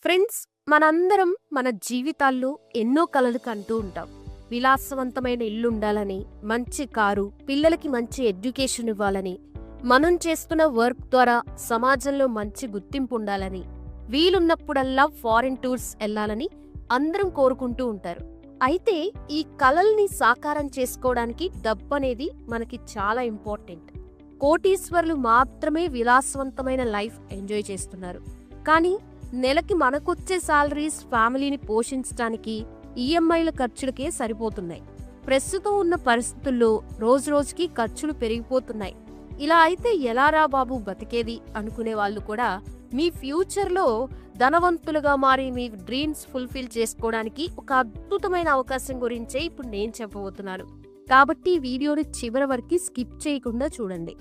Friends, మనందరం మన జీవితాల్లో ఎన్నో కలలు కంటూ ఉంటాం. విలాసవంతమైన ఇల్లు ఉండాలని, మంచి కారు, పిల్లలకి మంచి ఎడ్యుకేషన్ ఇవ్వాలని, మనం చేస్తున్న వర్క్ ద్వారా సమాజంలో మంచి గుర్తింపు ఉండాలని, వీలున్నప్పుడల్లా ఫారిన్ టూర్స్ వెళ్లాలని అందరం కోరుకుంటూ ఉంటారు. అయితే ఈ కలల్ని సాకారం చేసుకోవడానికి డబ్బు అనేది మనకి చాలా ఇంపార్టెంట్. కోటీశ్వర్లు మాత్రమే విలాసవంతమైన లైఫ్ ఎంజాయ్ చేస్తున్నారు. కానీ నెలకి మనకొచ్చే సాలరీస్ ఫ్యామిలీని పోషించడానికి ఈఎంఐల ఖర్చులకే సరిపోతున్నాయి. ప్రస్తుతం ఉన్న పరిస్థితుల్లో రోజురోజుకి ఖర్చులు పెరిగిపోతున్నాయి. ఇలా అయితే ఎలారా బాబు బతికేది అనుకునే వాళ్ళు కూడా మీ ఫ్యూచర్లో ధనవంతులుగా మారి మీ డ్రీమ్స్ ఫుల్ఫిల్ చేసుకోవడానికి ఒక అద్భుతమైన అవకాశం గురించే ఇప్పుడు నేను చెప్పబోతున్నాను. కాబట్టి ఈ వీడియోని చివరి వరకు స్కిప్ చేయకుండా చూడండి.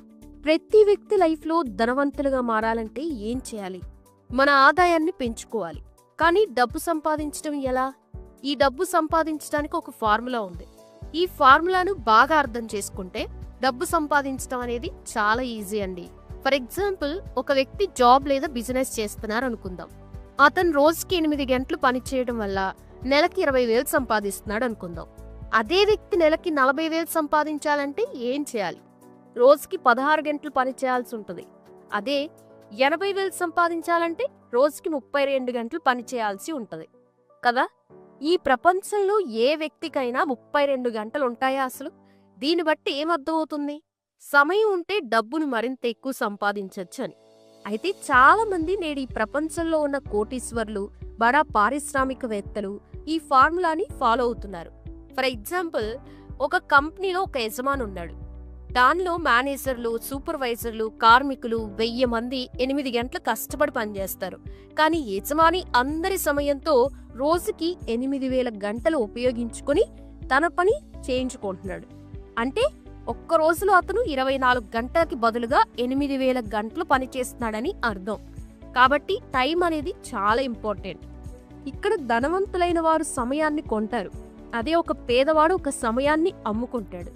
ప్రతి వ్యక్తి లైఫ్లో ధనవంతులుగా మారాలంటే ఏం చేయాలి? మన ఆదాయాన్ని పెంచుకోవాలి. కానీ డబ్బు సంపాదించడం ఎలా? ఈ డబ్బు సంపాదించడానికి ఒక ఫార్ములా ఉంది. ఈ ఫార్ములాను బాగా అర్థం చేసుకుంటే డబ్బు సంపాదించడం అనేది చాలా ఈజీ అండి. ఫర్ ఎగ్జాంపుల్, ఒక వ్యక్తి జాబ్ లేదా బిజినెస్ చేస్తున్నారు అనుకుందాం. అతను రోజుకి 8 గంటలు పని చేయడం వల్ల నెలకి 20,000 సంపాదిస్తున్నాడు అనుకుందాం. అదే వ్యక్తి నెలకి 40,000 సంపాదించాలంటే ఏం చేయాలి? రోజుకి 16 గంటలు పని చేయాల్సి ఉంటుంది. అదే 80,000 సంపాదించాలంటే రోజుకి 32 గంటలు పని చేయాల్సి ఉంటుంది కదా. ఈ ప్రపంచంలో ఏ వ్యక్తికైనా 32 గంటలు ఉంటాయా అసలు? దీన్ని బట్టి ఏమర్థమవుతుంది? సమయం ఉంటే డబ్బును మరింత ఎక్కువ సంపాదించవచ్చు అని. అయితే చాలా మంది నేడు ఈ ప్రపంచంలో ఉన్న కోటీశ్వర్లు, బడా పారిశ్రామికవేత్తలు ఈ ఫార్ములాని ఫాలో అవుతున్నారు. ఫర్ ఎగ్జాంపుల్, ఒక కంపెనీలో ఒక యజమాని ఉన్నాడు. దానిలో మేనేజర్లు, సూపర్వైజర్లు, కార్మికులు 1000 మంది 8 గంటలు కష్టపడి పనిచేస్తారు. కానీ యజమాని అందరి సమయంతో రోజుకి 8,000 గంటలు ఉపయోగించుకొని తన పని చేయించుకుంటున్నాడు. అంటే ఒక్క రోజులో అతను 24 గంటలకి బదులుగా 8,000 గంటలు పనిచేస్తున్నాడని అర్థం. కాబట్టి టైం అనేది చాలా ఇంపార్టెంట్. ఇక్కడ ధనవంతులైన వారు సమయాన్ని కొంటారు. అదే ఒక పేదవాడు ఒక సమయాన్ని అమ్ముకుంటాడు.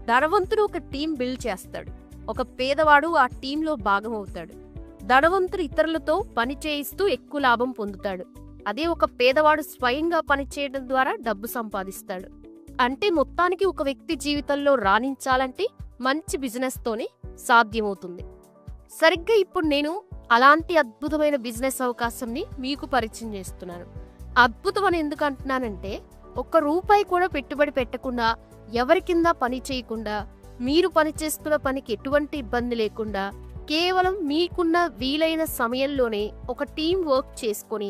ధనవంతుడు ఒక టీం బిల్డ్ చేస్తాడు. ఒక పేదవాడు ఆ టీంలో భాగం అవుతాడు. ధనవంతుడు ఇతరులతో పని చేయిస్తూ ఎక్కువ లాభం పొందుతాడు. అదే ఒక పేదవాడు స్వయంగా పని చేయడం ద్వారా డబ్బు సంపాదిస్తాడు. అంటే మొత్తానికి ఒక వ్యక్తి జీవితంలో రాణించాలంటే మంచి బిజినెస్ తోనే సాధ్యమవుతుంది. సరిగ్గా ఇప్పుడు నేను అలాంటి అద్భుతమైన బిజినెస్ అవకాశంని మీకు పరిచయం చేస్తున్నాను. అద్భుతం అని ఎందుకు అంటున్నానంటే, ₹1 కూడా పెట్టుబడి పెట్టకుండా, ఎవరి కింద పని చేయకుండా, మీరు పనిచేస్తున్న పనికి ఎటువంటి ఇబ్బంది లేకుండా, కేవలం మీకున్న వీలైన సమయంలోనే ఒక టీం వర్క్ చేసుకొని,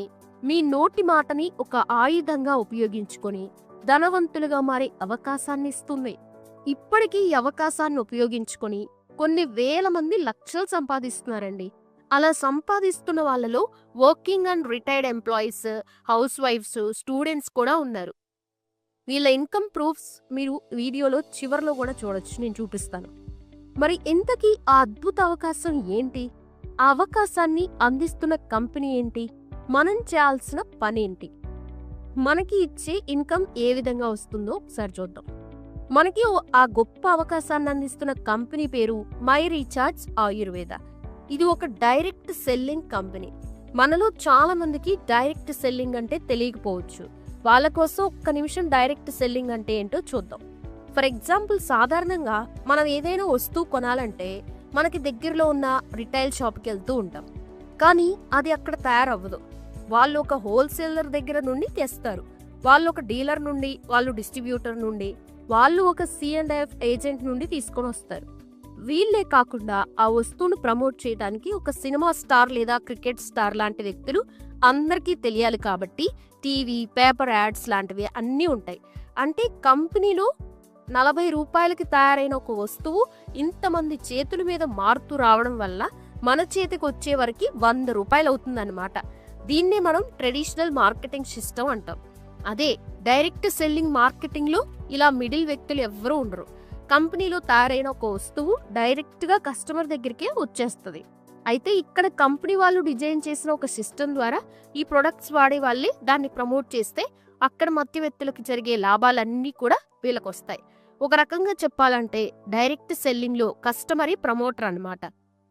మీ నోటి మాటని ఒక ఆయుధంగా ఉపయోగించుకొని ధనవంతులుగా మారే అవకాశాన్ని ఇస్తుంది. ఇప్పటికీ ఈ అవకాశాన్ని ఉపయోగించుకొని కొన్ని వేల మంది లక్షలు సంపాదిస్తున్నారండి. అలా సంపాదిస్తున్న వాళ్ళలో వర్కింగ్ అండ్ రిటైర్డ్ ఎంప్లాయీస్, హౌస్ వైఫ్స్, స్టూడెంట్స్ కూడా ఉన్నారు. వీళ్ళ ఇన్కమ్ ప్రూఫ్స్ మీరు వీడియోలో చివర్లో కూడా చూడొచ్చు, నేను చూపిస్తాను. మరి ఇంతకీ ఆ అద్భుత అవకాశం ఏంటి? ఆ అవకాశాన్ని అందిస్తున్న కంపెనీ ఏంటి? మనం చేయాల్సిన పనేంటి? మనకి ఇచ్చే ఇన్కమ్ ఏ విధంగా వస్తుందో ఒకసారి చూద్దాం. మనకి ఆ గొప్ప అవకాశాన్ని అందిస్తున్న కంపెనీ పేరు మై రీఛార్జ్ ఆయుర్వేద. ఇది ఒక డైరెక్ట్ సెల్లింగ్ కంపెనీ. మనలో చాలా మందికి డైరెక్ట్ సెల్లింగ్ అంటే తెలియకపోవచ్చు. వాళ్ళ కోసం ఒక్క నిమిషం డైరెక్ట్ సెల్లింగ్ అంటే ఏంటో చూద్దాం. ఫర్ ఎగ్జాంపుల్, సాధారణంగా మనం ఏదైనా వస్తువు కొనాలంటే మనకి దగ్గరలో ఉన్న రిటైల్ షాప్కి వెళ్తూ ఉంటాం. కానీ అది అక్కడ తయారవ్వదు. వాళ్ళు ఒక హోల్సేలర్ దగ్గర నుండి తెస్తారు. వాళ్ళు ఒక డీలర్ నుండి, వాళ్ళు డిస్ట్రిబ్యూటర్ నుండి, వాళ్ళు ఒక C&F ఏజెంట్ నుండి తీసుకొని వస్తారు. వీళ్ళే కాకుండా ఆ వస్తువును ప్రమోట్ చేయడానికి ఒక సినిమా స్టార్ లేదా క్రికెట్ స్టార్ లాంటి వ్యక్తులు అందరికీ తెలియాలి. కాబట్టి టీవీ, పేపర్ యాడ్స్ లాంటివి అన్నీ ఉంటాయి. అంటే కంపెనీలో ₹40కి తయారైన ఒక వస్తువు ఇంతమంది చేతుల మీద మారుతూ రావడం వల్ల మన చేతికి వచ్చే వరకు ₹100 అవుతుందన్నమాట. దీన్నే మనం ట్రెడిషనల్ మార్కెటింగ్ సిస్టమ్ అంటాం. అదే డైరెక్ట్ సెల్లింగ్ మార్కెటింగ్ లో ఇలా మిడిల్ వ్యక్తులు ఎవ్వరూ ఉండరు. కంపెనీలో తయారైన ఒక వస్తువు డైరెక్ట్ గా కస్టమర్ దగ్గరికే వచ్చేస్తుంది. అయితే ఇక్కడ కంపెనీ వాళ్ళు డిజైన్ చేసిన ఒక సిస్టమ్ ద్వారా ఈ ప్రొడక్ట్స్ వాడే వాళ్ళే దాన్ని ప్రమోట్ చేస్తే అక్కడ మధ్యవర్తులకు జరిగే లాభాలన్నీ కూడా వీళ్ళకి వస్తాయి. ఒక రకంగా చెప్పాలంటే డైరెక్ట్ సెల్లింగ్ లో కస్టమరే ప్రమోటర్ అన్నమాట.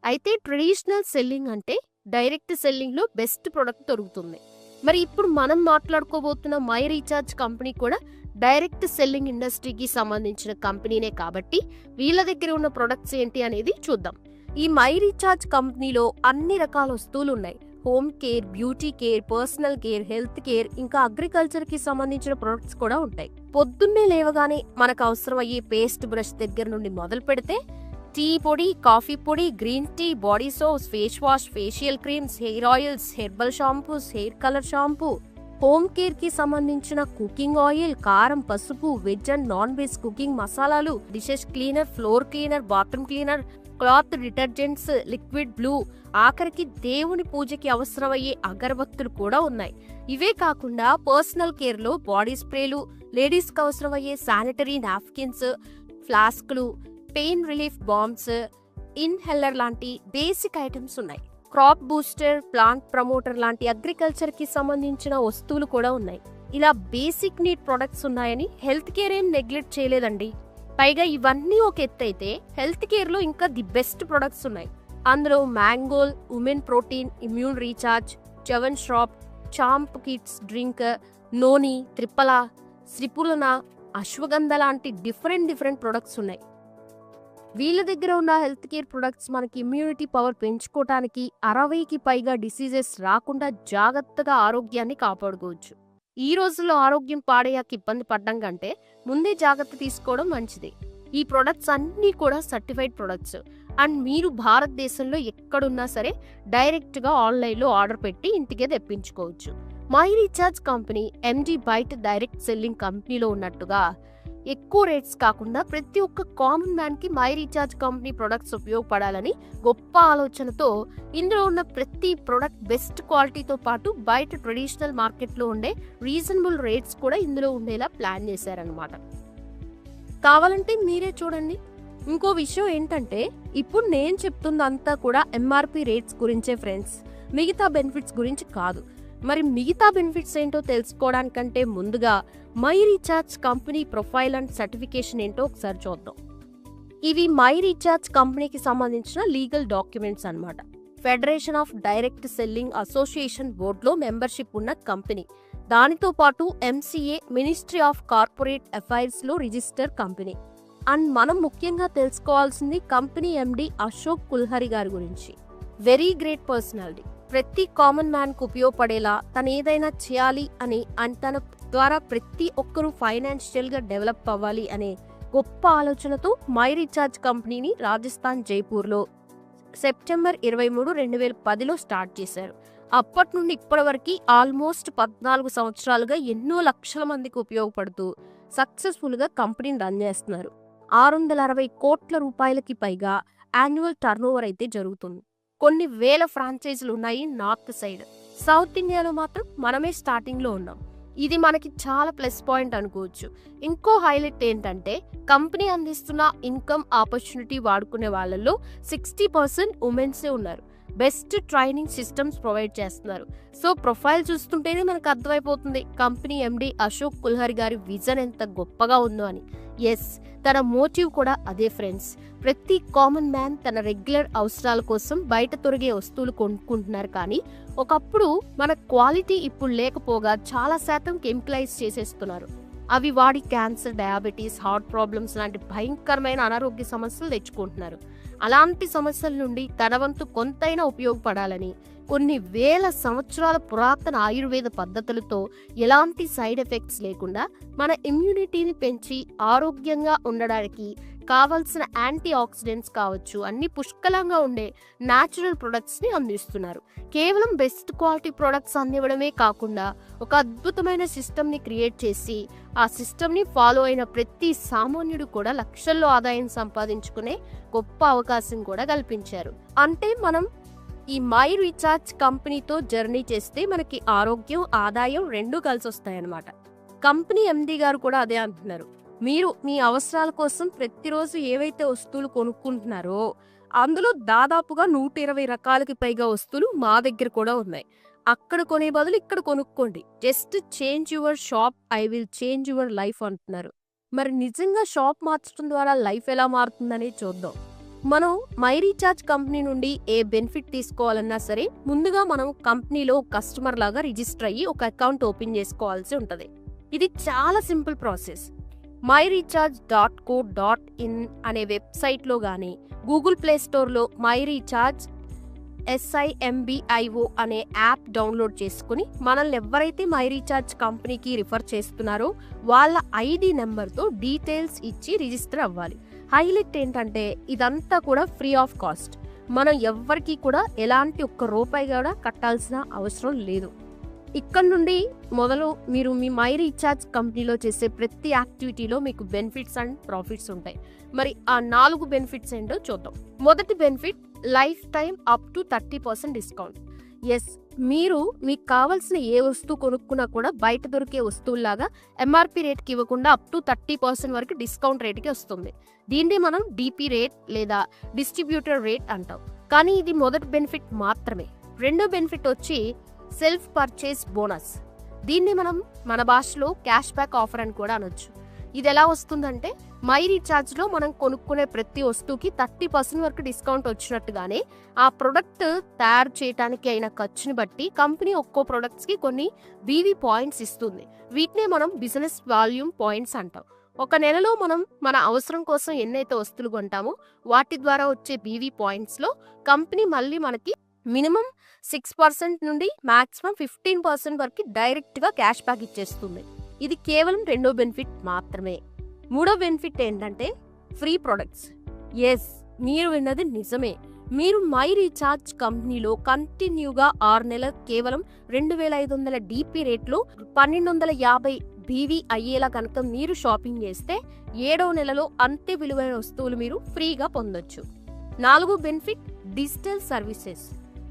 అయితే ట్రెడిషనల్ సెల్లింగ్ అంటే డైరెక్ట్ సెల్లింగ్ లో బెస్ట్ ప్రొడక్ట్ దొరుకుతుంది. మరి ఇప్పుడు మనం మాట్లాడుకోబోతున్న మై రీఛార్జ్ కంపెనీ కూడా డైరెక్ట్ సెల్లింగ్ ఇండస్ట్రీకి సంబంధించిన కంపెనీనే కాబట్టి వీళ్ళ దగ్గర ఉన్న ప్రొడక్ట్స్ ఏంటి అనేది చూద్దాం. ఈ మై రీఛార్జ్ కంపెనీలో అన్ని రకాల వస్తువులు ఉన్నాయి. Home care, beauty care, personal care, health care, ఇంకా అగ్రికల్చర్ కి సంబంధించిన ప్రొడక్ట్స్ కూడా ఉంటాయి. పొద్దున్నే లేవగానే మనకు అవసరం అయ్యే పేస్ట్ బ్రష్ దగ్గర నుండి మొదలు పెడితే టీ పొడి, కాఫీ పొడి, green tea, body soaps, face wash, facial creams, hair oils, herbal shampoos, hair colour shampoo, home care కి సంబంధించిన కుకింగ్ ఆయిల్, కారం, పసుపు, veg and non veg cooking మసాలాలు, dishes cleaner, floor cleaner, bathroom cleaner, cloth detergents, liquid blue, ఆఖరికి దేవుని పూజకి అవసరమయ్యే అగరబత్తులు కూడా ఉన్నాయి. ఇవే కాకుండా పర్సనల్ కేర్ లో బాడీ స్ప్రేలు, లేడీస్ కి అవసరమయ్యే శానిటరీ నాప్కిన్స్, ఫ్లాస్క్లు, పెయిన్ రిలీఫ్ బాంబ్స్, ఇన్హెల్లర్ లాంటి బేసిక్ ఐటమ్స్ ఉన్నాయి. క్రాప్ బూస్టర్, ప్లాంట్ ప్రమోటర్ లాంటి అగ్రికల్చర్ కి సంబంధించిన వస్తువులు కూడా ఉన్నాయి. ఇలా బేసిక్ నీడ్ ప్రొడక్ట్స్ ఉన్నాయని హెల్త్ కేర్ ఏం నెగ్లెక్ట్ చేయలేదండి. పైగా ఇవన్నీ ఒక ఎత్తు అయితే హెల్త్ కేర్ లో ఇంకా ది బెస్ట్ ప్రొడక్ట్స్ ఉన్నాయి. అందులో మ్యాంగోల్, women protein, immune recharge, చవన్ ష్రాప్, champ kids drink, నోని, త్రిపల, శ్రీపులన, ashwagandha లాంటి డిఫరెంట్ ప్రొడక్ట్స్ ఉన్నాయి. వీళ్ళ దగ్గర ఉన్న హెల్త్ కేర్ ప్రొడక్ట్స్ మనకి ఇమ్యూనిటీ పవర్ పెంచుకోవటానికి, 60కి పైగా డిసీజెస్ రాకుండా జాగ్రత్తగా ఆరోగ్యాన్ని కాపాడుకోవచ్చు. ఈ రోజుల్లో ఆరోగ్యం పాడయ్యాక ఇబ్బంది పడ్డం కంటే ముందే జాగ్రత్త తీసుకోవడం మంచిది. ఈ ప్రొడక్ట్స్ అన్నీ కూడా సర్టిఫైడ్ ప్రొడక్ట్స్ అండ్ మీరు భారతదేశంలో ఎక్కడున్నా సరే డైరెక్ట్ గా ఆన్లైన్ లో ఆర్డర్ పెట్టి ఇంటికే తెప్పించుకోవచ్చు. మై రీఛార్జ్ కంపెనీ ఎండి బయట డైరెక్ట్ సెల్లింగ్ కంపెనీలో ఉన్నట్టుగా ఎక్కువ రేట్స్ కాకుండా ప్రతి ఒక్క కామన్ మ్యాన్ కి మై రీఛార్జ్ కంపెనీ ప్రొడక్ట్స్ ఉపయోగపడాలని గొప్ప ఆలోచనతో ఇందులో ఉన్న ప్రతి ప్రొడక్ట్ బెస్ట్ క్వాలిటీతో పాటు బయట ట్రెడిషనల్ మార్కెట్ లో ఉండే రీజనబుల్ రేట్స్ కూడా ఇందులో ఉండేలా ప్లాన్ చేశారనమాట. కావాలంటే మీరే చూడండి. ఇంకో విషయం ఏంటంటే ఇప్పుడు నేను చెప్తుందంతా కూడా ఎంఆర్పి రేట్స్ గురించే ఫ్రెండ్స్, మిగతా బెనిఫిట్స్ గురించి కాదు. మరి మిగతా బెనిఫిట్స్ ఏంటో తెలుసుకోవడానికంటే ముందుగా my recharge company profile and certification ఏంటో ఒకసారి చూద్దాం. ఇవి మై రీఛార్జ్ కంపెనీకి సంబంధించిన లీగల్ డాక్యుమెంట్స్ అన్నమాట. Federation of direct selling association బోర్డులో మెంబర్షిప్ ఉన్న కంపెనీ. దానితో పాటు MCA, ministry of corporate affairs లో రిజిస్టర్ కంపెనీ. అండ్ మనం ముఖ్యంగా తెలుసుకోవాల్సింది కంపెనీ ఎండి అశోక్ కుల్హరి గారి గురించి. Very great personality. ప్రతి కామన్ మ్యాన్ కు ఉపయోగపడేలా తను ఏదైనా చేయాలి అని తన ద్వారా ప్రతి ఒక్కరూ ఫైనాన్షియల్ గా డెవలప్ అవ్వాలి అనే గొప్ప ఆలోచనతో మై రీఛార్జ్ కంపెనీని రాజస్థాన్ జైపూర్ లో సెప్టెంబర్ 23, 2010లో స్టార్ట్ చేశారు. అప్పటి నుండి ఇప్పటి వరకు ఆల్మోస్ట్ 14 సంవత్సరాలుగా ఎన్నో లక్షల మందికి ఉపయోగపడుతూ సక్సెస్ఫుల్ గా కంపెనీని రన్ చేస్తున్నారు. 660 కోట్ల రూపాయలకి పైగా యాన్యువల్ టర్నోవర్ అయితే జరుగుతుంది. కొన్ని వేల ఫ్రాంచైజీలు ఉన్నాయి నార్త్ సైడ్. సౌత్ ఇండియాలో మాత్రం మనమే స్టార్టింగ్ లో ఉన్నాం. ఇది మనకి చాలా ప్లస్ పాయింట్ అనుకోవచ్చు. ఇంకో హైలైట్ ఏంటంటే కంపెనీ అందిస్తున్న ఇన్కమ్ ఆపర్చునిటీ వాడుకునే వాళ్ళల్లో 60% ఉమెన్సే ఉన్నారు. బెస్ట్ ట్రైనింగ్ సిస్టమ్స్ ప్రొవైడ్ చేస్తున్నారు. సో ప్రొఫైల్ చూస్తుంటేనే మనకు అర్థమైపోతుంది కంపెనీ ఎండి అశోక్ కుల్హరి గారి విజన్ ఎంత గొప్పగా ఉందో అని. ఎస్, తన మోటివ్ కూడా అదే ఫ్రెండ్స్. ప్రతి కామన్ మ్యాన్ తన రెగ్యులర్ అవసరాల కోసం బయట తొరిగే వస్తువులు కొనుక్కుంటున్నారు. కానీ ఒకప్పుడు మన క్వాలిటీ ఇప్పుడు లేకపోగా చాలా శాతం కెమికలైజ్ చేసేస్తున్నారు. అవి వాడి క్యాన్సర్, డయాబెటీస్, హార్ట్ ప్రాబ్లమ్స్ లాంటి భయంకరమైన అనారోగ్య సమస్యలు తెచ్చుకుంటున్నారు. అలాంటి సమస్యల నుండి తన వంతు కొంతైనా ఉపయోగపడాలని కొన్ని వేల సంవత్సరాల పురాతన ఆయుర్వేద పద్ధతులతో ఎలాంటి సైడ్ ఎఫెక్ట్స్ లేకుండా మన ఇమ్యూనిటీని పెంచి ఆరోగ్యంగా ఉండడానికి కావాల్సిన యాంటీ ఆక్సిడెంట్స్ కావచ్చు అన్ని పుష్కలంగా ఉండే న్యాచురల్ ప్రొడక్ట్స్ ని అందిస్తున్నారు. కేవలం బెస్ట్ క్వాలిటీ ప్రొడక్ట్స్ అందివ్వడమే కాకుండా ఒక అద్భుతమైన సిస్టమ్ ని క్రియేట్ చేసి ఆ సిస్టమ్ ని ఫాలో అయిన ప్రతి సామాన్యుడు కూడా లక్షల్లో ఆదాయం సంపాదించుకునే గొప్ప అవకాశం కూడా కల్పించారు. అంటే మనం ఈ మై రీఛార్జ్ కంపెనీతో జర్నీ చేస్తే మనకి ఆరోగ్యం, ఆదాయం రెండూ కలిసి వస్తాయన్నమాట. కంపెనీ ఎండి గారు కూడా అదే అంటున్నారు. మీరు మీ అవసరాల కోసం ప్రతిరోజు ఏవైతే వస్తువులు కొనుక్కుంటున్నారో అందులో దాదాపుగా 120 రకాలకి పైగా వస్తువులు మా దగ్గర కూడా ఉన్నాయి. అక్కడ కొనే బదులు ఇక్కడ కొనుక్కోండి. Just change your shop, I will change your life అంటున్నారు. మరి నిజంగా షాప్ మార్చడం ద్వారా లైఫ్ ఎలా మారుతుందని చూద్దాం. మనం మై రీఛార్జ్ కంపెనీ నుండి ఏ బెనిఫిట్ తీసుకోవాలన్నా సరే ముందుగా మనం కంపెనీలో కస్టమర్ లాగా రిజిస్టర్ అయ్యి ఒక అకౌంట్ ఓపెన్ చేసుకోవాల్సి ఉంటుంది. ఇది చాలా సింపుల్ ప్రాసెస్. myrecharge.co.in అనే వెబ్సైట్లో కానీ గూగుల్ ప్లే స్టోర్లో మై రీఛార్జ్ SIMBIO అనే యాప్ డౌన్లోడ్ చేసుకుని మనల్ని ఎవరైతే మై రీఛార్జ్ కంపెనీకి రిఫర్ చేస్తున్నారో వాళ్ళ ID నెంబర్తో డీటెయిల్స్ ఇచ్చి రిజిస్టర్ అవ్వాలి. హైలైట్ ఏంటంటే ఇదంతా కూడా ఫ్రీ ఆఫ్ కాస్ట్. మనం ఎవ్వరికి కూడా ఎలాంటి ఒక్క రూపాయి కూడా కట్టాల్సిన అవసరం లేదు. ఇక్కడ నుండి మొదలు మీరు మీ మై రీఛార్జ్ కంపెనీలో చేసే ప్రతి యాక్టివిటీలో మీకు బెనిఫిట్స్ అండ్ ప్రాఫిట్స్ ఉంటాయి. మరి ఆ 4 బెనిఫిట్స్ ఏంటో చూద్దాం. మొదటి benefit, lifetime up to 30% discount. Yes, మీరు మీకు కావాల్సిన ఏ వస్తువు కొనుక్కున్నా కూడా బయట దొరికే వస్తువులాగా MRP రేట్కి ఇవ్వకుండా అప్ టు 30% వరకు డిస్కౌంట్ రేట్కి వస్తుంది. దీన్ని మనం DP రేట్ లేదా డిస్ట్రిబ్యూటర్ రేట్ అంటాం. కానీ ఇది మొదటి బెనిఫిట్ మాత్రమే. రెండో బెనిఫిట్ వచ్చి సెల్ఫ్ పర్చేస్ బోనస్. దీన్ని మనం మన భాషలో క్యాష్ బ్యాక్ ఆఫర్ అని కూడా అనొచ్చు. ఇది ఎలా వస్తుందంటే మై రీఛార్జ్లో మనం కొనుక్కునే ప్రతి వస్తువుకి 30% వరకు డిస్కౌంట్ వచ్చినట్టుగానే ఆ ప్రొడక్ట్ తయారు చేయడానికి అయిన ఖర్చుని బట్టి కంపెనీ ఒక్కో ప్రొడక్ట్స్కి కొన్ని BV పాయింట్స్ ఇస్తుంది. వీటినే మనం బిజినెస్ వాల్యూమ్ పాయింట్స్ అంటాం. ఒక నెలలో మనం మన అవసరం కోసం ఎన్నైతే వస్తువులు కొంటామో వాటి ద్వారా వచ్చే BV పాయింట్స్లో కంపెనీ మళ్ళీ మనకి మినిమం 6% నుండి మాక్సిమం 15% వరకు డైరెక్ట్గా క్యాష్ బ్యాక్ ఇచ్చేస్తుంది. ఇది కేవలం రెండో బెనిఫిట్ మాత్రమే. మూడో బెనిఫిట్ ఏంటంటే ఫ్రీ ప్రొడక్ట్స్. ఎస్, మీరు విన్నది నిజమే. మీరు మై రీఛార్జ్ కంపెనీలో కంటిన్యూగా 6 నెలలు కేవలం 2500 DP రేట్లో 1250 BV అయ్యేలా కనుక మీరు షాపింగ్ చేస్తే 7వ నెలలో అంతే విలువైన వస్తువులు మీరు ఫ్రీగా పొందొచ్చు. 4 బెనిఫిట్, డిజిటల్ సర్వీసెస్.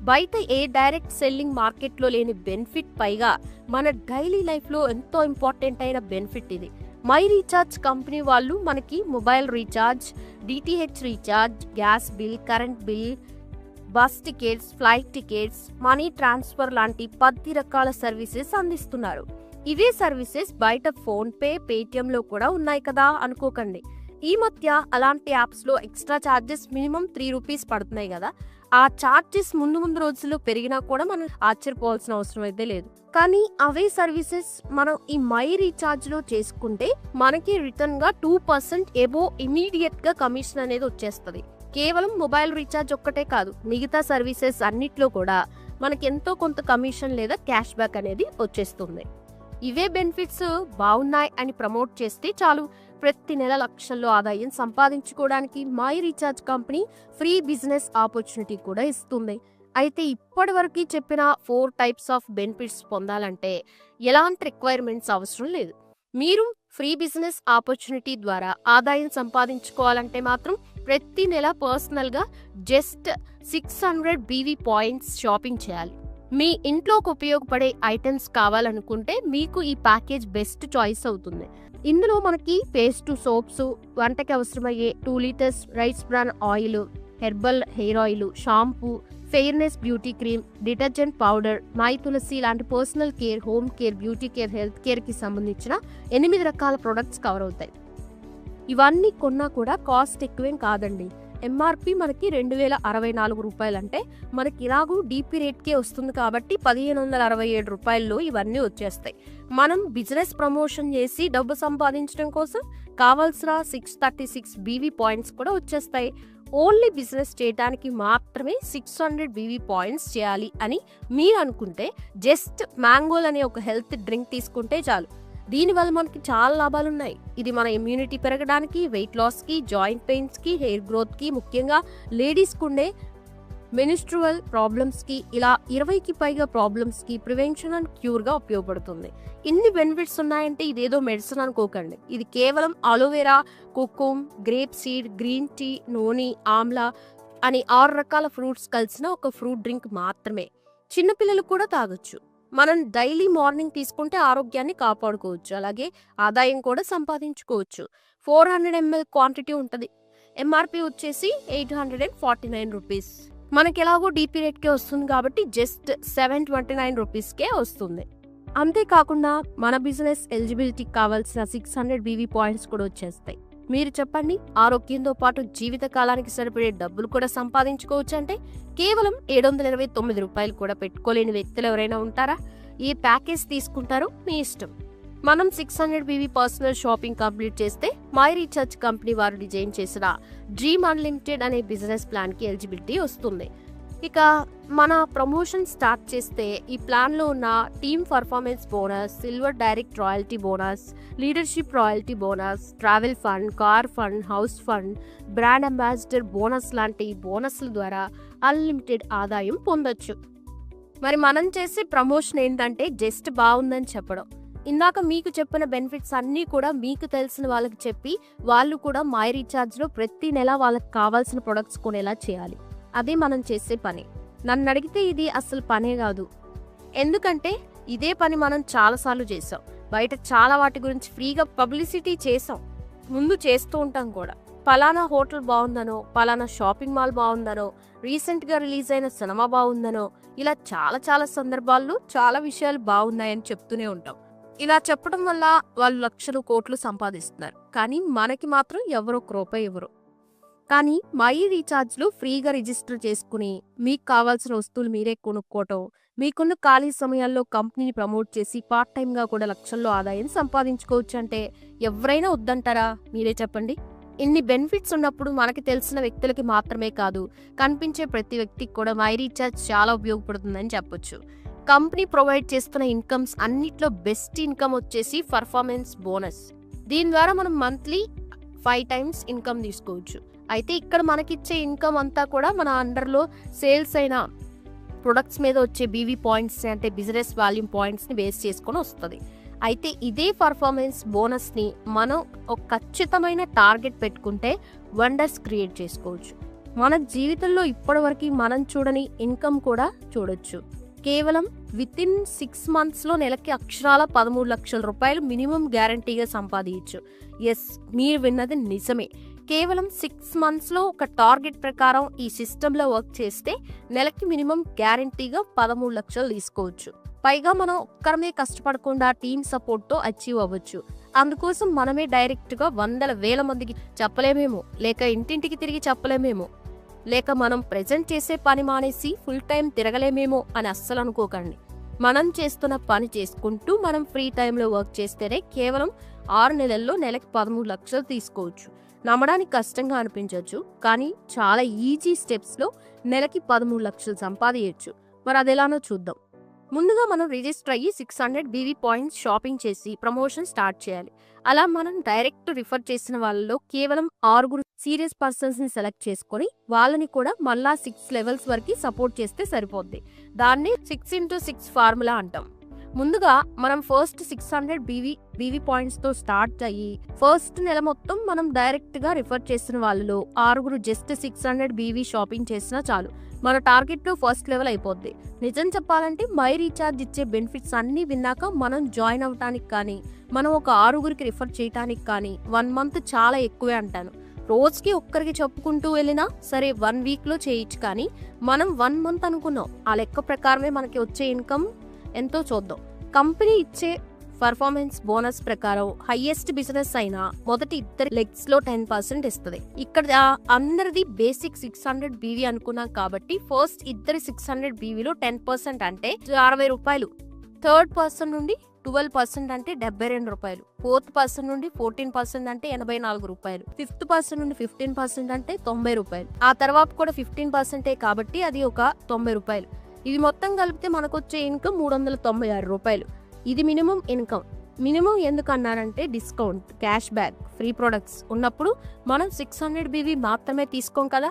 బయట ఏ డైరెక్ట్ సెల్లింగ్ మార్కెట్లో లేని బెనిఫిట్, పైగా మన డైలీ లైఫ్లో ఎంతో ఇంపార్టెంట్ అయిన బెనిఫిట్ ఇది. మై రీఛార్జ్ కంపెనీ వాళ్ళు మనకి mobile recharge, DTH recharge, gas bill, current bill, bus tickets, flight tickets, money transfer లాంటి 10 రకాల సర్వీసెస్ అందిస్తున్నారు. ఇవే సర్వీసెస్ బయట ఫోన్పే, పేటిఎంలో కూడా ఉన్నాయి కదా అనుకోకండి. ఈ మధ్య అలాంటి యాప్స్లో ఎక్స్ట్రా ఛార్జెస్ మినిమం 3 రూపీస్ పడుతున్నాయి కదా. ఆ ఛార్జెస్ ముందు రోజుల్లో పెరిగినా కూడా మనం ఆశ్చర్యపోవాల్సిన అవసరం అయితే లేదు. కానీ అవే సర్వీసెస్ మనం ఈ మై రీఛార్జ్లో చేసుకుంటే మనకి రిటర్న్గా 2% ఎబో ఇమీడియట్గా కమిషన్ అనేది వచ్చేస్తుంది. కేవలం మొబైల్ రీఛార్జ్ ఒక్కటే కాదు, మిగతా సర్వీసెస్ అన్నిట్లో కూడా మనకి ఎంతో కొంత కమిషన్ లేదా క్యాష్ బ్యాక్ అనేది వచ్చేస్తుంది. ఇవే బెనిఫిట్స్ బాగున్నాయి అని ప్రమోట్ చేస్తే చాలు, ప్రతి నెల లక్షల్లో ఆదాయం సంపాదించుకోవడానికి my recharge company free business opportunity కూడా ఇస్తుంది. అయితే ఇప్పటి వరకు చెప్పిన 4 టైప్స్ ఆఫ్ బెనిఫిట్స్ పొందాలంటే ఎలాంటి రిక్వైర్మెంట్స్ అవసరం లేదు. మీరు ఫ్రీ బిజినెస్ ఆపర్చునిటీ ద్వారా ఆదాయం సంపాదించుకోవాలంటే మాత్రం ప్రతి నెల పర్సనల్గా జస్ట్ 600 BV పాయింట్స్ షాపింగ్ చేయాలి. మీ ఇంట్లోకి ఉపయోగపడే ఐటమ్స్ కావాలనుకుంటే మీకు ఈ ప్యాకేజ్ బెస్ట్ చాయిస్ అవుతుంది. ఇందులో మనకి పేస్ట్, సోప్స్, వంటకి అవసరమయ్యే 2 litres rice bran oil, herbal hair oil, shampoo, fairness beauty cream, detergent powder, my Tulsi లాంటి personal care, home care, beauty care, health కేర్కి సంబంధించిన 8 రకాల ప్రొడక్ట్స్ కవర్ అవుతాయి. ఇవన్నీ కొన్నా కూడా కాస్ట్ ఎక్కువేం కాదండి. MRP మనకి 2064 రూపాయలు, అంటే మనకి ఇలాగూ DP రేట్కే వస్తుంది కాబట్టి 1567 రూపాయల్లో ఇవన్నీ వచ్చేస్తాయి. మనం బిజినెస్ ప్రమోషన్ చేసి డబ్బు సంపాదించడం కోసం కావాల్సిన 636 BV పాయింట్స్ కూడా వచ్చేస్తాయి. ఓన్లీ బిజినెస్ చేయడానికి మాత్రమే 600 BV పాయింట్స్ చేయాలి అని మీరు అనుకుంటే జస్ట్ మ్యాంగోల్ అనే ఒక హెల్త్ డ్రింక్ తీసుకుంటే చాలు. దీనివల్ల మనకి చాలా లాభాలు ఉన్నాయి. ఇది మన ఇమ్యూనిటీ పెరగడానికి, వెయిట్ లాస్కి, జాయింట్ పెయిన్స్కి, హెయిర్ గ్రోత్కి, ముఖ్యంగా లేడీస్కి ఉండే మెనిస్ట్రువల్ ప్రాబ్లమ్స్కి, ఇలా 20కి పైగా ప్రాబ్లమ్స్కి ప్రివెన్షన్ అండ్ క్యూర్గా ఉపయోగపడుతుంది. ఇన్ని బెనిఫిట్స్ ఉన్నాయంటే ఇదేదో మెడిసిన్ అనుకోకండి. ఇది కేవలం aloe vera, kokum, grape seed, green tea, noni, amla అని 6 రకాల ఫ్రూట్స్ కలిసిన ఒక ఫ్రూట్ డ్రింక్ మాత్రమే. చిన్నపిల్లలు కూడా తాగొచ్చు. మనం డైలీ మార్నింగ్ తీసుకుంటే ఆరోగ్యాన్ని కాపాడుకోవచ్చు, అలాగే ఆదాయం కూడా సంపాదించుకోవచ్చు. 400 ml క్వాంటిటీ ఉంటుంది. MRP వచ్చేసి 849 రూపీస్. మనకి ఎలాగో DP రేట్కే వస్తుంది కాబట్టి జస్ట్ 729 రూపీస్కే వస్తుంది. అంతేకాకుండా మన బిజినెస్ ఎలిజిబిలిటీకి కావాల్సిన 600 BV పాయింట్స్ కూడా వచ్చేస్తాయి. మీరు చెప్పండి, ఆరోగ్యంతో పాటు జీవితకాలానికి సరిపడే డబ్బులు కూడా సంపాదించుకోవచ్చు అంటే కేవలం 729 రూపాయలు కూడా పెట్టుకోలేని వ్యక్తులు ఎవరైనా ఉంటారా? ఈ ప్యాకేజ్ తీసుకుంటారో మీ ఇష్టం. మనం 600 BV పర్సనల్ షాపింగ్ కంప్లీట్ చేస్తే మై రీఛార్జ్ కంపెనీ వారు డిజైన్ చేసిన డ్రీమ్ అన్లిమిటెడ్ అనే బిజినెస్ ప్లాన్కి ఎలిజిబిలిటీ వస్తుంది. ఇక మన ప్రమోషన్ స్టార్ట్ చేస్తే ఈ ప్లాన్లో ఉన్న team performance bonus, silver direct royalty bonus, leadership royalty bonus, travel fund, car fund, house fund, brand ambassador bonus లాంటి బోనస్ల ద్వారా అన్లిమిటెడ్ ఆదాయం పొందొచ్చు. మరి మనం చేసే ప్రమోషన్ ఏంటంటే జస్ట్ బాగుందని చెప్పడం. ఇందాక మీకు చెప్పిన బెనిఫిట్స్ అన్నీ కూడా మీకు తెలిసిన వాళ్ళకి చెప్పి వాళ్ళు కూడా మై రీఛార్జ్లో ప్రతి నెల వాళ్ళకి కావాల్సిన ప్రొడక్ట్స్ కొనేలా చేయాలి. అదే మనం చేసే పని. నన్ను అడిగితే ఇది అసలు పనే కాదు. ఎందుకంటే ఇదే పని మనం చాలాసార్లు చేసాం. బయట చాలా వాటి గురించి ఫ్రీగా పబ్లిసిటీ చేసాం, ముందు చేస్తూ ఉంటాం కూడా. పలానా హోటల్ బాగుందనో, పలానా షాపింగ్ మాల్ బాగుందనో, రీసెంట్గా రిలీజ్ అయిన సినిమా బాగుందనో, ఇలా చాలా సందర్భాల్లో చాలా విషయాలు బాగున్నాయని చెప్తూనే ఉంటాం. ఇలా చెప్పడం వల్ల వాళ్ళు లక్షలు కోట్లు సంపాదిస్తున్నారు, కానీ మనకి మాత్రం ఎవరో రూపాయి ఇవ్వరు. కానీ మై రీఛార్జ్లో ఫ్రీగా రిజిస్టర్ చేసుకుని మీకు కావాల్సిన వస్తువులు మీరే కొనుక్కోవటం, మీకున్న ఖాళీ సమయాల్లో కంపెనీని ప్రమోట్ చేసి పార్ట్ టైంగా కూడా లక్షల్లో ఆదాయం సంపాదించుకోవచ్చు అంటే ఎవరైనా వద్దంటారా? మీరే చెప్పండి. ఇన్ని బెనిఫిట్స్ ఉన్నప్పుడు మనకి తెలిసిన వ్యక్తులకి మాత్రమే కాదు, కనిపించే ప్రతి వ్యక్తికి కూడా మై రీఛార్జ్ చాలా ఉపయోగపడుతుందని చెప్పొచ్చు. కంపెనీ ప్రొవైడ్ చేస్తున్న ఇన్కమ్స్ అన్నిట్లో బెస్ట్ ఇన్కమ్ వచ్చేసి పర్ఫార్మెన్స్ బోనస్. దీని ద్వారా మనం మంత్లీ 5 times ఇన్కమ్ తీసుకోవచ్చు. అయితే ఇక్కడ మనకిచ్చే ఇన్కమ్ అంతా కూడా మన అండర్లో సేల్స్ అయిన ప్రొడక్ట్స్ మీద వచ్చే బీవీ పాయింట్స్ అంటే బిజినెస్ వాల్యూమ్ పాయింట్స్ని బేస్ చేసుకొని వస్తుంది. అయితే ఇదే పర్ఫార్మెన్స్ బోనస్ని మనం ఒక ఖచ్చితమైన టార్గెట్ పెట్టుకుంటే వండర్స్ క్రియేట్ చేసుకోవచ్చు. మన జీవితంలో ఇప్పటివరకు మనం చూడని ఇన్కమ్ కూడా చూడొచ్చు. కేవలం వితిన్ 6 monthsలో నెలకి అక్షరాల 13 లక్షల రూపాయలు మినిమం గ్యారంటీగా సంపాదించు. ఎస్, మీరు విన్నది నిజమే. కేవలం 6 monthsలో ఒక టార్గెట్ ప్రకారం ఈ సిస్టంలో వర్క్ చేస్తే నెలకి మినిమం గ్యారంటీగా 13 లక్షలు తీసుకోవచ్చు. పైగా మనం ఒక్కరమే కష్టపడకుండా టీమ్ సపోర్ట్తో అచీవ్ అవ్వచ్చు. అందుకోసం మనమే డైరెక్ట్గా వందల వేల మందికి చెప్పలేమేమో, లేక ఇంటింటికి తిరిగి చెప్పలేమేమో, లేక మనం ప్రెజెంట్ చేసే పని మానేసి ఫుల్ టైం తిరగలేమేమో అని అస్సలు అనుకోకండి. మనం చేస్తున్న పని చేసుకుంటూ మనం ఫ్రీ టైంలో వర్క్ చేస్తేనే కేవలం 6 నెలల్లో నెలకి 13 లక్షలు తీసుకోవచ్చు. నమ్మడానికి కష్టంగా అనిపించవచ్చు, కానీ చాలా ఈజీ స్టెప్స్లో నెలకి 13 లక్షలు సంపాదించవచ్చు. మరి అది ఎలానో చూద్దాం. ముందుగా మనం రిజిస్టర్ అయ్యి 600 BV పాయింట్స్ షాపింగ్ చేసి ప్రమోషన్ స్టార్ట్ చేయాలి. అలా మనం డైరెక్ట్ రిఫర్ చేసిన వాళ్ళలో కేవలం 6 సీరియస్ పర్సన్స్ని సెలెక్ట్ చేసుకొని వాళ్ళని కూడా మళ్ళా 6 levels వరకు సపోర్ట్ చేస్తే సరిపోద్ది. దాన్ని 6x6 ఫార్ములా అంటాం. ముందుగా మనం ఫస్ట్ 600 BV పాయింట్స్తో స్టార్ట్ అయ్యి ఫస్ట్ నెల మొత్తం మనం డైరెక్ట్గా రిఫర్ చేసిన వాళ్ళలో 6 జస్ట్ 600 BV షాపింగ్ చేసినా చాలు, మన టార్గెట్లో ఫస్ట్ లెవెల్ అయిపోద్ది. నిజం చెప్పాలంటే మై రీఛార్జ్ ఇచ్చే బెనిఫిట్స్ అన్నీ విన్నాక మనం జాయిన్ అవ్వటానికి కానీ, మనం ఒక 6 రిఫర్ చేయడానికి కానీ 1 month చాలా ఎక్కువే అంటాను. రోజుకి ఒక్కరికి చెప్పుకుంటూ వెళ్ళినా సరే 1 weekలో చేయొచ్చు. కానీ మనం 1 month అనుకున్నాం, ఆ లెక్క ప్రకారమే మనకి వచ్చే ఇన్కమ్ ఎంతో చూద్దాం. కంపెనీ ఇచ్చే పర్ఫార్మెన్స్ బోనస్ ప్రకారం హైయెస్ట్ బిజినెస్ అయినా మొదటి 2 legsలో 10% ఇస్తుంది. ఇక్కడ అందరిది బేసిక్ 600 BV అనుకున్నాం కాబట్టి ఫస్ట్ 2 600 BVలో 10% అంటే 60 రూపాయలు, థర్డ్ పర్సన్ నుండి 12% అంటే 72 రూపాయలు, ఫోర్త్ పర్సన్ నుండి 14% అంటే 84 రూపాయలు, ఫిఫ్త్ పర్సన్ నుండి 15% అంటే 90 రూపాయలు, ఆ తర్వాత కూడా 15% కాబట్టి అది ఒక 90 రూపాయలు. ఇది మొత్తం కలిపితే మనకు వచ్చే ఇన్కమ్ 396 రూపాయలు. ఇది మినిమం ఇన్కమ్. మినిమం ఎందుకు అన్నారంటే discount, cash back, free products ఉన్నప్పుడు మనం 600 BV మాత్రమే తీసుకోం కదా,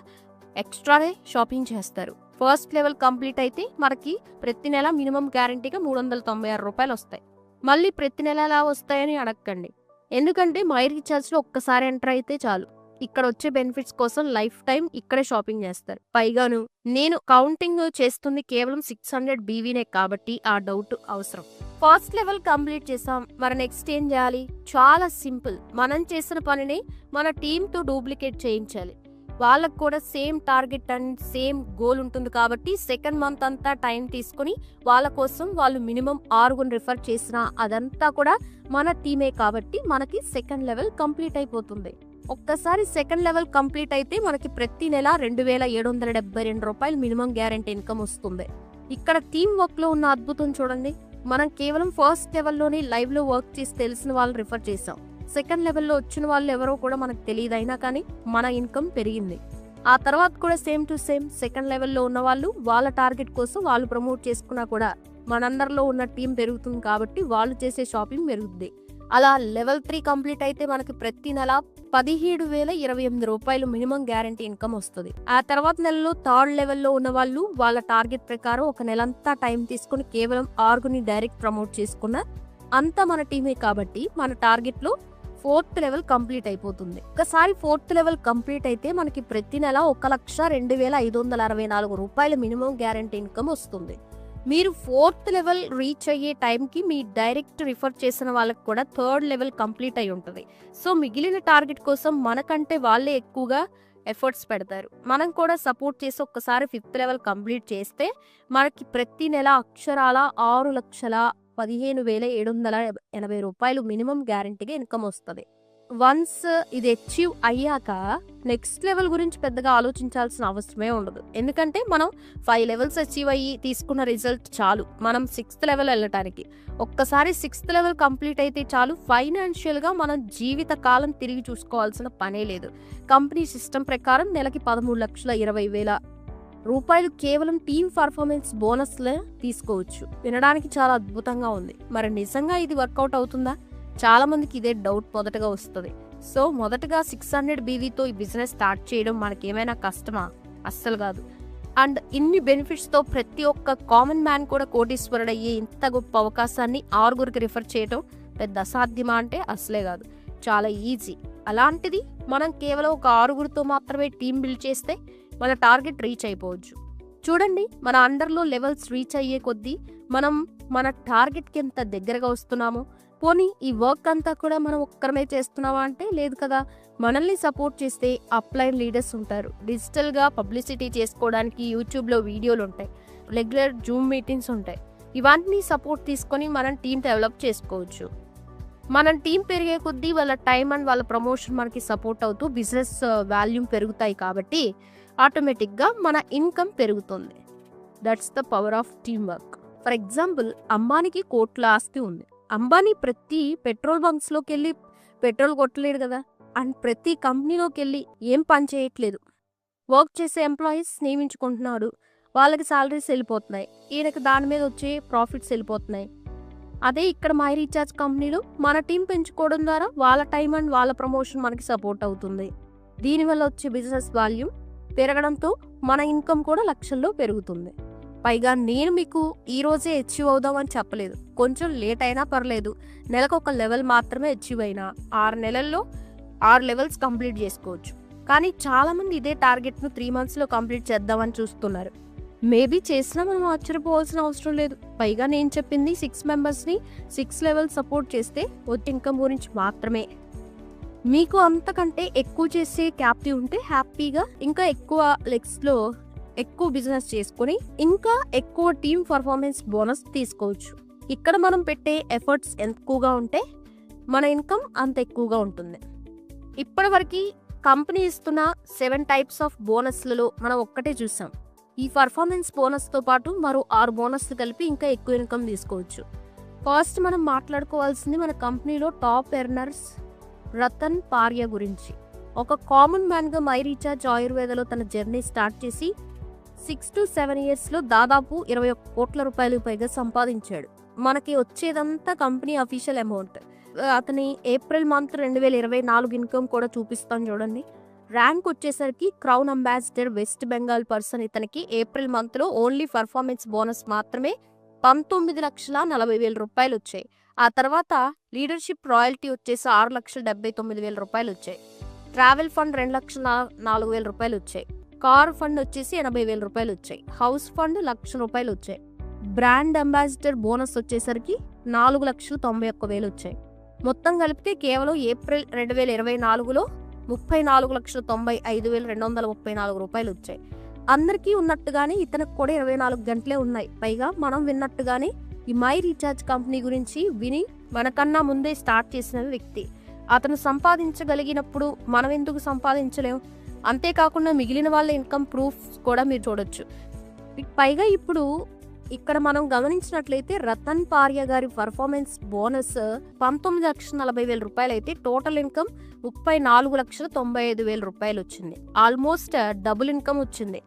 ఎక్స్ట్రానే షాపింగ్ చేస్తారు. ఫస్ట్ లెవెల్ కంప్లీట్ అయితే మనకి ప్రతి నెల మినిమం గ్యారంటీగా 396 రూపాయలు వస్తాయి. మళ్ళీ ప్రతి నెల ఎలా వస్తాయని అడగండి, ఎందుకంటే మై రీఛార్జ్లో ఒక్కసారి ఎంటర్ అయితే చాలు. ఇక్కడ వచ్చే బెనిఫిట్స్ కోసం లైఫ్ టైం ఇక్కడే షాపింగ్ చేస్తారు. పైగాను నేను కౌంటింగ్ చేస్తుంది కేవలం 600 BVనే కాబట్టి ఆ డౌట్ అవసరం. ఫస్ట్ లెవెల్ కంప్లీట్ చేసాం, మరి నెక్స్ట్ ఏం చేయాలి? చాలా సింపుల్. మనం చేసిన పనిని మన టీంతో డూప్లికేట్ చేయించాలి. వాళ్ళకు కూడా same target and same goal ఉంటుంది కాబట్టి సెకండ్ మంత్ అంతా టైం తీసుకుని వాళ్ళ కోసం వాళ్ళు మినిమం 6 రిఫర్ చేసినా అదంతా కూడా మన టీమే కాబట్టి మనకి సెకండ్ లెవెల్ కంప్లీట్ అయిపోతుంది. ఒక్కసారి సెకండ్ లెవెల్ కంప్లీట్ అయితే మనకి ప్రతి నెల 2,772 రూపాయలు మినిమం గ్యారెంటీ ఇన్కమ్ వస్తుంది. ఇక్కడ టీమ్ వర్క్ లో ఉన్న అద్భుతం చూడండి. మనం కేవలం ఫస్ట్ లెవెల్లోనే లైవ్ లో వర్క్ చేసి తెలిసిన వాళ్ళని రిఫర్ చేసాం. సెకండ్ లెవెల్లో వచ్చిన వాళ్ళు ఎవరో కూడా మనకు తెలియదు, అయినా కానీ మన ఇన్కమ్ పెరిగింది. ఆ తర్వాత కూడా సేమ్ టు సేమ్ సెకండ్ లెవెల్లో ఉన్న వాళ్ళు వాళ్ళ టార్గెట్ కోసం వాళ్ళు ప్రమోట్ చేసుకున్నా కూడా మనందరిలో ఉన్న టీం పెరుగుతుంది కాబట్టి వాళ్ళు చేసే షాపింగ్ పెరుగుద్ది. అలా లెవెల్ 3 కంప్లీట్ అయితే మనకి ప్రతి నెల 17,028 రూపాయలు మినిమం గ్యారంటీ ఇన్కమ్ వస్తుంది. ఆ తర్వాత నెలలో థర్డ్ లెవెల్లో ఉన్న వాళ్ళు వాళ్ళ టార్గెట్ ప్రకారం ఒక నెలంతా టైం తీసుకుని కేవలం 6 డైరెక్ట్ ప్రమోట్ చేసుకున్న అంతా మన టీమే కాబట్టి మన టార్గెట్ లో 4th లెవెల్ కంప్లీట్ అయిపోతుంది. ఒకసారి 4th లెవెల్ కంప్లీట్ అయితే మనకి ప్రతి నెల 1,02,564 రూపాయల మినిమం గ్యారంటీ ఇన్కమ్ వస్తుంది. మీరు 4th లెవెల్ రీచ్ అయ్యే టైంకి మీ డైరెక్ట్ రిఫర్ చేసిన వాళ్ళకి కూడా థర్డ్ లెవెల్ కంప్లీట్ అయి ఉంటుంది. సో మిగిలిన టార్గెట్ కోసం మనకంటే వాళ్ళే ఎక్కువగా ఎఫర్ట్స్ పెడతారు. మనం కూడా సపోర్ట్ చేసి ఒక్కసారి 5th లెవెల్ కంప్లీట్ చేస్తే మనకి ప్రతి నెల అక్షరాల 6,15,780 రూపాయలు మినిమం గ్యారంటీగా ఇన్కమ్ వస్తుంది. వన్స్ ఇది అచీవ్ అయ్యాక నెక్స్ట్ లెవెల్ గురించి పెద్దగా ఆలోచించాల్సిన అవసరమే ఉండదు. ఎందుకంటే మనం 5 లెవెల్స్ అచీవ్ అయ్యి తీసుకున్న రిజల్ట్ చాలు మనం 6th లెవెల్ వెళ్ళటానికి. ఒక్కసారి 6th లెవెల్ కంప్లీట్ అయితే చాలు, ఫైనాన్షియల్గా మనం జీవిత కాలం తిరిగి చూసుకోవాల్సిన పనే లేదు. కంపెనీ సిస్టమ్ ప్రకారం నెలకి 13,20,000 రూపాయలు కేవలం టీమ్ పర్ఫార్మెన్స్ బోనస్లే తీసుకోవచ్చు. వినడానికి చాలా అద్భుతంగా ఉంది. మరి నిజంగా ఇది వర్కౌట్ అవుతుందా? చాలా మందికి ఇదే డౌట్ మొదటగా వస్తుంది. సో మొదటగా 600 BVతో ఈ బిజినెస్ స్టార్ట్ చేయడం మనకేమైనా కష్టమా? అస్సలు కాదు. అండ్ ఇన్ని బెనిఫిట్స్తో ప్రతి ఒక్క కామన్ మ్యాన్ కూడా కోటీశ్వరుడు అయ్యే ఇంత గొప్ప అవకాశాన్ని 6 రిఫర్ చేయడం పెద్ద అసాధ్యమా అంటే అసలే కాదు, చాలా ఈజీ. అలాంటిది మనం కేవలం ఒక 6 మాత్రమే టీం బిల్డ్ చేస్తే మన టార్గెట్ రీచ్ అయిపోవచ్చు. చూడండి, మన అండర్లో లెవెల్స్ రీచ్ అయ్యే కొద్దీ మనం మన టార్గెట్కి ఎంత దగ్గరగా వస్తున్నామో. పోనీ ఈ వర్క్ అంతా కూడా మనం ఒక్కరమే చేస్తున్నావా అంటే లేదు కదా. మనల్ని సపోర్ట్ చేస్తే అప్లైన్ లీడర్స్ ఉంటారు, డిజిటల్గా పబ్లిసిటీ చేసుకోవడానికి యూట్యూబ్లో వీడియోలు ఉంటాయి, రెగ్యులర్ జూమ్ మీటింగ్స్ ఉంటాయి. ఇవన్నీ సపోర్ట్ తీసుకొని మనం టీం డెవలప్ చేసుకోవచ్చు. మనం టీం పెరిగే కొద్దీ వాళ్ళ టైం అండ్ వాళ్ళ ప్రమోషన్ మనకి సపోర్ట్ అవుతూ బిజినెస్ వాల్యూమ్ పెరుగుతాయి కాబట్టి ఆటోమేటిక్గా మన ఇన్కమ్ పెరుగుతుంది. That's the power of team work. For example, అంబానీకి కోట్ల ఆస్తి ఉంది. అంబానీ ప్రతి పెట్రోల్ బంక్స్లోకి వెళ్ళి పెట్రోల్ కొట్టలేడు కదా, అండ్ ప్రతి కంపెనీలోకి వెళ్ళి ఏం పని చేయట్లేదు. వర్క్ చేసే ఎంప్లాయీస్ నియమించుకుంటున్నాడు, వాళ్ళకి సాలరీస్ వెళ్ళిపోతున్నాయి, ఈయనకి దాని మీద వచ్చే ప్రాఫిట్స్ వెళ్ళిపోతున్నాయి. అదే ఇక్కడ మై రీఛార్జ్ కంపెనీలో మన టీం పెంచుకోవడం ద్వారా వాళ్ళ టైం అండ్ వాళ్ళ ప్రమోషన్ మనకి సపోర్ట్ అవుతుంది. దీనివల్ల వచ్చే బిజినెస్ వాల్యూమ్ పెరగడంతో మన ఇన్కమ్ కూడా లక్షల్లో పెరుగుతుంది. పైగా నేను మీకు ఈ రోజే అచీవ్ అవుదామని చెప్పలేదు, కొంచెం లేట్ అయినా పర్లేదు. నెలకు ఒక లెవెల్ మాత్రమే అచీవ్ అయినా 6 నెలల్లో 6 లెవెల్స్ కంప్లీట్ చేసుకోవచ్చు. కానీ చాలామంది ఇదే టార్గెట్ను 3 monthsలో కంప్లీట్ చేద్దామని చూస్తున్నారు. మేబీ చేసినా మనం ఆశ్చర్యపోవాల్సిన అవసరం లేదు. పైగా నేను చెప్పింది 6 మెంబర్స్ని 6 లెవెల్ సపోర్ట్ చేస్తే వచ్చే ఇన్కమ్ గురించి మాత్రమే. మీకు అంతకంటే ఎక్కువ చేసే క్యాపిటల్ ఉంటే హ్యాపీగా ఇంకా ఎక్కువ లెగ్స్లో ఎక్కువ బిజినెస్ చేసుకుని ఇంకా ఎక్కువ టీమ్ పర్ఫార్మెన్స్ బోనస్ తీసుకోవచ్చు. ఇక్కడ మనం పెట్టే ఎఫర్ట్స్ ఎంత ఎక్కువగా ఉంటే మన ఇన్కమ్ అంత ఎక్కువగా ఉంటుంది. ఇప్పటివరకు కంపెనీ ఇస్తున్న 7 types ఆఫ్ బోనస్లలో మనం ఒక్కటే చూసాం. ఈ పర్ఫార్మెన్స్ బోనస్తో పాటు మరో 6 బోనస్లు కలిపి ఇంకా ఎక్కువ ఇన్కమ్ తీసుకోవచ్చు. ఫస్ట్ మనం మాట్లాడుకోవాల్సింది మన కంపెనీలో టాప్ ఎర్నర్స్ రతన్ పార్యా గురించి. ఒక కామన్ మ్యాన్గా మై రీఛార్జ్ ఆయుర్వేదలో తన జర్నీ స్టార్ట్ చేసి 6 to 7 yearsలో దాదాపు 21 కోట్ల రూపాయలు పైగా సంపాదించాడు. మనకి వచ్చేదంతా కంపెనీ అఫీషియల్ అమౌంట్. అతని ఏప్రిల్ మంత్ 2024 ఇన్కమ్ కూడా చూపిస్తాను చూడండి. ర్యాంక్ వచ్చేసరికి crown ambassador west Bengal person. ఇతనికి ఏప్రిల్ మంత్లో ఓన్లీ పర్ఫార్మెన్స్ బోనస్ మాత్రమే 19,40,000 రూపాయలు వచ్చాయి. ఆ తర్వాత లీడర్షిప్ రాయల్టీ వచ్చేసి 6,79,000 రూపాయలు వచ్చాయి. ట్రావెల్ ఫండ్ 2,04,000 రూపాయలు వచ్చాయి. కార్ ఫండ్ వచ్చేసి 80,000 రూపాయలు వచ్చాయి. హౌస్ ఫండ్ 1,00,000 రూపాయలు వచ్చాయి. బ్రాండ్ అంబాసిడర్ బోనస్ వచ్చేసరికి 4,91,000 వచ్చాయి. మొత్తం కలిపితే కేవలం ఏప్రిల్ 2024లో 34,95,234 రూపాయలు వచ్చాయి. అందరికీ ఉన్నట్టుగానే ఇతనికి కూడా 24 గంటలే ఉన్నాయి. పైగా మనం విన్నట్టుగానే ఈ మై రీఛార్జ్ కంపెనీ గురించి విని మనకన్నా ముందే స్టార్ట్ చేసిన వ్యక్తి. అతను సంపాదించగలిగినప్పుడు మనం ఎందుకు సంపాదించలేం? అంతేకాకుండా మిగిలిన వాళ్ళ ఇన్కమ్ ప్రూఫ్ కూడా మీరు చూడొచ్చు. పైగా ఇప్పుడు ఇక్కడ మనం గమనించినట్లయితే రతన్ పార్య గారి పర్ఫార్మెన్స్ బోనస్ 19,40,000 రూపాయలు అయితే టోటల్ ఇన్కమ్ 34,95,000 రూపాయలు వచ్చింది. ఆల్మోస్ట్ డబుల్ ఇన్కమ్ వచ్చింది.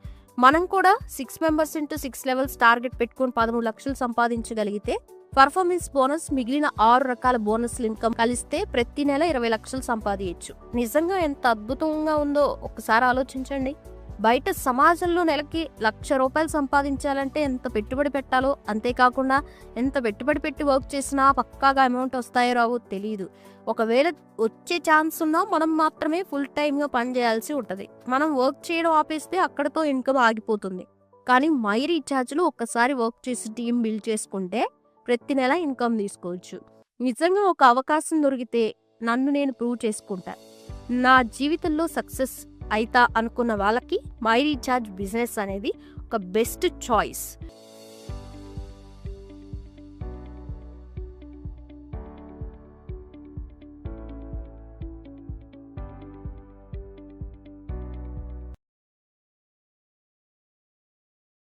మనం కూడా 6 మెంబర్స్ ఇంటూ 6 లెవెల్స్ టార్గెట్ పెట్టుకుని 13 లక్షలు సంపాదించగలిగితే పర్ఫార్మెన్స్ బోనస్ మిగిలిన 6 రకాల బోనస్ల ఇన్కమ్ కలిస్తే ప్రతి నెల 20 లక్షలు సంపాదించచ్చు. నిజంగా ఎంత అద్భుతంగా ఉందో ఒక్కసారి ఆలోచించండి. బయట సమాజంలో నెలకి 1,00,000 రూపాయలు సంపాదించాలంటే ఎంత పెట్టుబడి పెట్టాలో, అంతేకాకుండా ఎంత పెట్టుబడి పెట్టి వర్క్ చేసినా పక్కాగా అమౌంట్ వస్తాయో రావో తెలియదు. ఒకవేళ వచ్చే ఛాన్స్ ఉన్నా మనం మాత్రమే ఫుల్ టైమ్గా పని చేయాల్సి ఉంటుంది. మనం వర్క్ చేయడం ఆపేస్తే అక్కడతో ఇన్కమ్ ఆగిపోతుంది. కానీ మై రీఛార్జ్లో ఒక్కసారి వర్క్ చేసి టీం బిల్డ్ చేసుకుంటే ప్రతి నెల ఇన్కమ్ తీసుకోవచ్చు. నిజంగా ఒక అవకాశం దొరికితే నన్ను నేను ప్రూవ్ చేసుకుంటా. నా జీవితంలో సక్సెస్ అయితా అనుకున్న వాళ్ళకి మై రీఛార్జ్ బిజినెస్ అనేది ఒక బెస్ట్ చాయిస్.